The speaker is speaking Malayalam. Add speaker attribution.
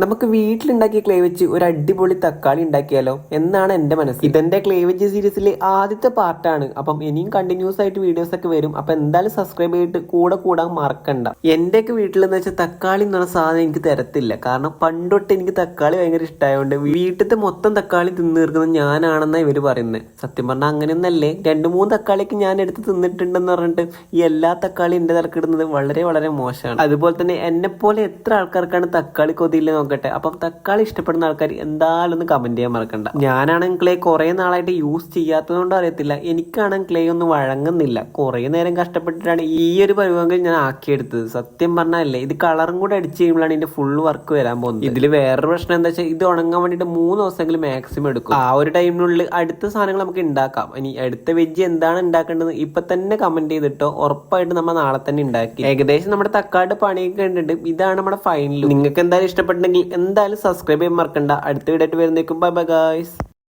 Speaker 1: നമുക്ക് വീട്ടിലുണ്ടാക്കിയ ക്ലേ വെച്ച് ഒരു അടിപൊളി തക്കാളി ഉണ്ടാക്കിയാലോ എന്നാണ് എന്റെ മനസ്സ്. ഇതെന്റെ ക്ലേ വെജ് സീരീസിലെ ആദ്യത്തെ പാർട്ടാണ്. അപ്പം ഇനിയും കണ്ടിന്യൂസ് ആയിട്ട് വീഡിയോസ് ഒക്കെ വരും. അപ്പൊ എന്തായാലും സബ്സ്ക്രൈബ് ചെയ്തിട്ട് കൂടാൻ മറക്കണ്ട. എന്റെയൊക്കെ വീട്ടിലെന്ന് വെച്ചാൽ തക്കാളി എന്ന് പറഞ്ഞ സാധനം എനിക്ക് തരത്തില്ല. കാരണം പണ്ടൊട്ട് എനിക്ക് തക്കാളി ഭയങ്കര ഇഷ്ടമായതുകൊണ്ട് വീട്ടിലത്തെ മൊത്തം തക്കാളി തിന്നു തീർക്കുന്നത് ഞാനാണെന്നാ ഇവര് പറയുന്നത്. സത്യം പറഞ്ഞാൽ അങ്ങനെയൊന്നല്ലേ, 2-3 തക്കാളിയൊക്കെ ഞാൻ എടുത്ത് തിന്നിട്ടുണ്ടെന്ന് പറഞ്ഞിട്ട് ഈ എല്ലാ തക്കാളി എന്റെ തലക്കിടുന്നത് വളരെ വളരെ മോശമാണ്. അതുപോലെ തന്നെ എന്നെ പോലെ എത്ര ആൾക്കാർക്കാണ് തക്കാളി കൊതിയില്ല നോക്കട്ടെ. അപ്പം തക്കാളി ഇഷ്ടപ്പെടുന്ന ആൾക്കാർ എന്തായാലും ഒന്ന് കമന്റ് ചെയ്യാൻ മറക്കണ്ട. ഞാനാണെങ്കിൽ ക്ലേ കുറെ നാളായിട്ട് യൂസ് ചെയ്യാത്തതുകൊണ്ട് അറിയത്തില്ല, എനിക്കാണെങ്കിൽ ക്ലേ ഒന്നും വഴങ്ങുന്നില്ല. കുറെ നേരം കഷ്ടപ്പെട്ടിട്ടാണ് ഈ ഒരു പരുവെങ്കിൽ ഞാൻ ആക്കിയെടുത്തത്. സത്യം പറഞ്ഞാലേ ഇത് കളറും കൂടെ അടിച്ച് കഴിയുമ്പോഴാണ് ഇതിന്റെ ഫുൾ വർക്ക് വരാൻ പോകുന്നത്. ഇതിൽ വേറൊരു പ്രശ്നം എന്താ വെച്ചാൽ ഇത് ഉണങ്ങാൻ വേണ്ടിയിട്ട് 3 ദിവസമെങ്കിലും മാക്സിമം എടുക്കും. ആ ഒരു ടൈമിനുള്ളിൽ അടുത്ത സാധനങ്ങൾ നമുക്ക് ഉണ്ടാക്കാം. ഇനി അടുത്ത വെജ് എന്താണ് ഉണ്ടാക്കേണ്ടത് ഇപ്പൊ തന്നെ കമന്റ് ചെയ്തിട്ടോ. ഉറപ്പായിട്ട് നമ്മൾ നാളെ തന്നെ ഉണ്ടാക്കി. ഏകദേശം നമ്മുടെ തക്കാളിയുടെ പണിയൊക്കെ കണ്ടിട്ട് ഇതാണ് നമ്മുടെ ഫൈനൽ. നിങ്ങൾക്ക് എന്തായാലും ഇഷ്ടപ്പെട്ടെങ്കിൽ എന്തായാലും സബ്സ്ക്രൈബ് ചെയ്യാൻ മറക്കണ്ട. അടുത്ത വീഡിയോ ആയിട്ട് വരുന്നേക്കും. Bye bye guys.